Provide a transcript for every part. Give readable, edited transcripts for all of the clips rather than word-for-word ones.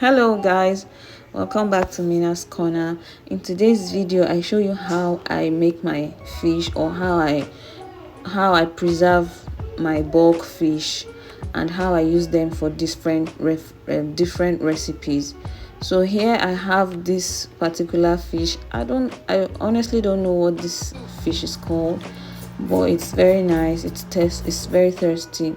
Hello guys, welcome back to Mina's Corner. In today's video I show you how I make my fish, or how I preserve my bulk fish, and how I use them for different recipes. So here I have this particular fish. I honestly don't know what this fish is called, but it's very nice. It's very thirsty.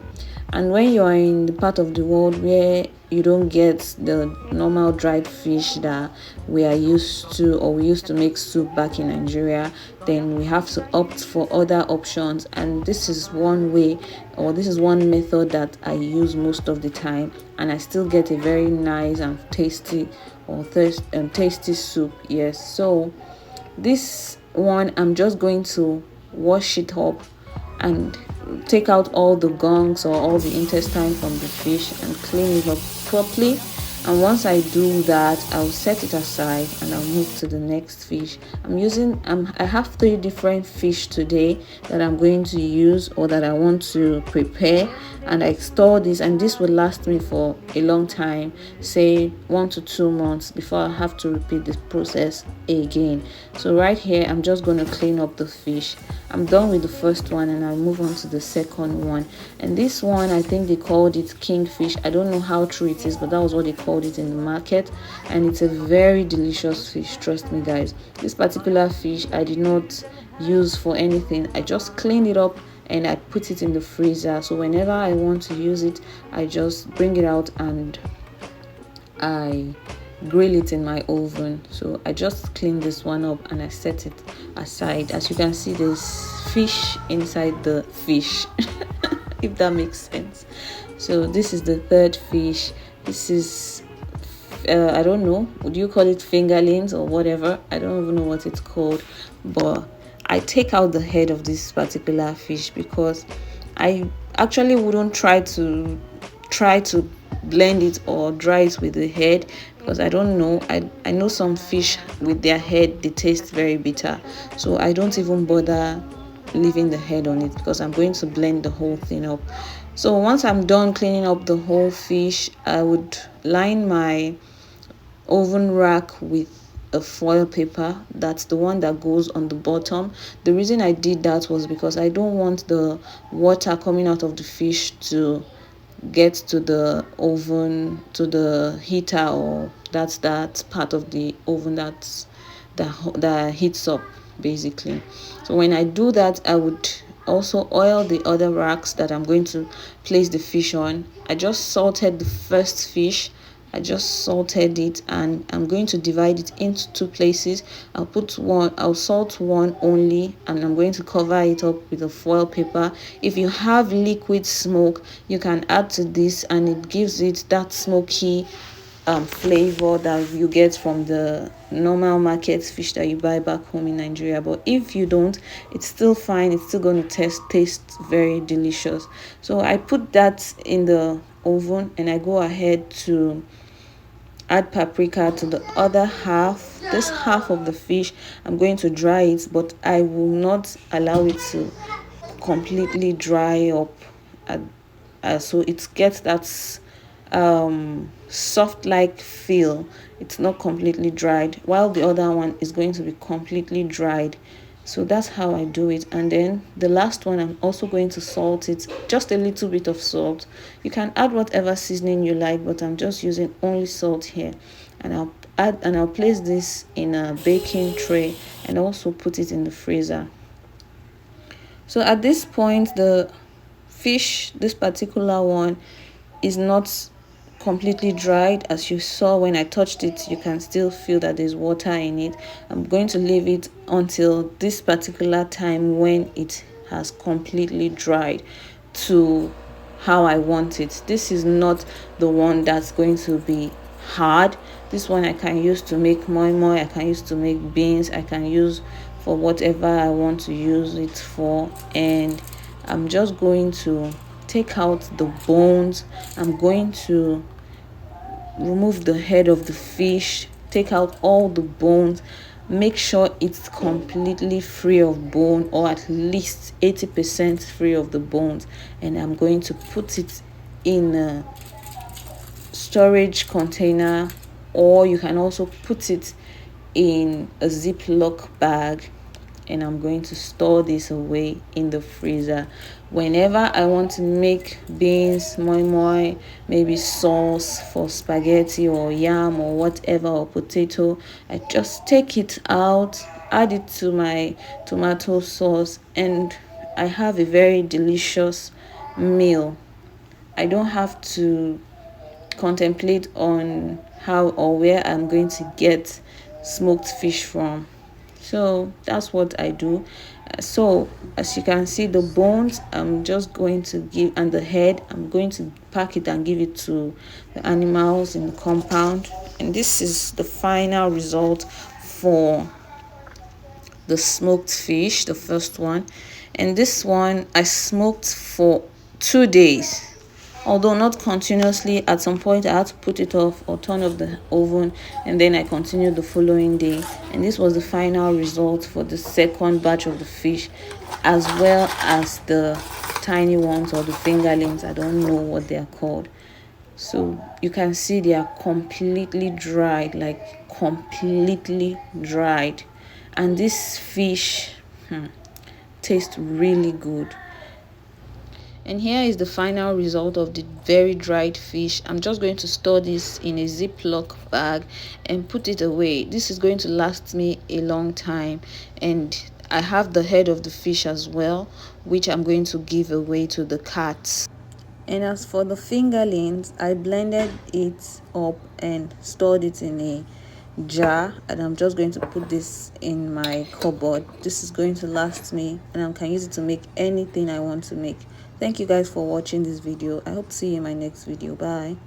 And when you are in the part of the world where you don't get the normal dried fish that we are used to, or we used to make soup back in Nigeria, then we have to opt for other options. And this is one way, or this is one method that I use most of the time, and I still get a very nice and tasty tasty soup. Yes, so this one I'm just going to wash it up and take out all the gunks or all the intestine from the fish and clean it up properly. And once I do that, I'll set it aside and I'll move to the next fish. I have 3 different fish today that I'm going to use, or that I want to prepare, and I store this, and this will last me for a long time, say 1 to 2 months, before I have to repeat this process again. So right here I'm just going to clean up the fish. I'm done with the first one and I'll move on to the second one. And this one, I think they called it kingfish. I don't know how true it is, but that was what they called it in the market, and it's a very delicious fish, trust me guys. This particular fish I did not use for anything. I just cleaned it up and I put it in the freezer, so whenever I want to use it, I just bring it out and I grill it in my oven. So I just clean this one up and I set it aside. As you can see, there's fish inside the fish if that makes sense. So this is the third fish. This is I don't know, would you call it fingerlings or whatever? I don't even know what it's called, but I take out the head of this particular fish because I actually wouldn't try to blend it or dry it with the head, because I don't know. I know some fish with their head, they taste very bitter, so I don't even bother leaving the head on it because I'm going to blend the whole thing up. So once I'm done cleaning up the whole fish, I would line my oven rack with a foil paper. That's the one that goes on the bottom. The reason I did that was because I don't want the water coming out of the fish to get to the oven, to the heater, or that's that part of the oven that heats up basically. So when I do that, I would also oil the other racks that I'm going to place the fish on. I just salted the first fish. I just salted it, and I'm going to divide it into 2 places. I'll salt one only, and I'm going to cover it up with a foil paper. If you have liquid smoke, you can add to this, and it gives it that smoky flavor that you get from the normal market fish that you buy back home in Nigeria. But if you don't, it's still fine. It's still going to taste very delicious. So I put that in the oven, and I go ahead to add paprika to the other half. This half of the fish, I'm going to dry it, but I will not allow it to completely dry up, so it gets that soft like feel. It's not completely dried, while the other one is going to be completely dried. So that's how I do it. And then the last one, I'm also going to salt it, just a little bit of salt. You can add whatever seasoning you like, but I'm just using only salt here. And I'll place this in a baking tray and also put it in the freezer. So at this point, the fish, this particular one, is not completely dried. As you saw when I touched it, you can still feel that there's water in it. I'm going to leave it until this particular time when it has completely dried to how I want it. This is not the one that's going to be hard. This one I can use to make moi moi, I can use to make beans, I can use for whatever I want to use it for. And I'm just going to take out the bones. I'm going to remove the head of the fish, take out all the bones, make sure it's completely free of bone, or at least 80% free of the bones, and I'm going to put it in a storage container, or you can also put it in a Ziploc bag, and I'm going to store this away in the freezer. Whenever I want to make beans, moi moi, maybe sauce for spaghetti or yam or whatever, or potato, I just take it out, add it to my tomato sauce, and I have a very delicious meal. I don't have to contemplate on how or where I'm going to get smoked fish from. So that's what I do. So as you can see, the bones I'm just going to give, and the head I'm going to pack it and give it to the animals in the compound. And this is the final result for the smoked fish, the first one. And this one I smoked for 2 days, although not continuously. At some point I had to put it off or turn off the oven, and then I continued the following day. And this was the final result for the second batch of the fish, as well as the tiny ones, or the fingerlings. I don't know what they are called. So you can see they are completely dried, like completely dried. And this fish tastes really good. And here is the final result of the very dried fish. I'm just going to store this in a Ziploc bag and put it away. This is going to last me a long time. And I have the head of the fish as well, which I'm going to give away to the cats. And as for the fingerlings, I blended it up and stored it in a jar, and I'm just going to put this in my cupboard. This is going to last me, and I can use it to make anything I want to make. Thank you guys for watching this video. I hope to see you in my next video. Bye.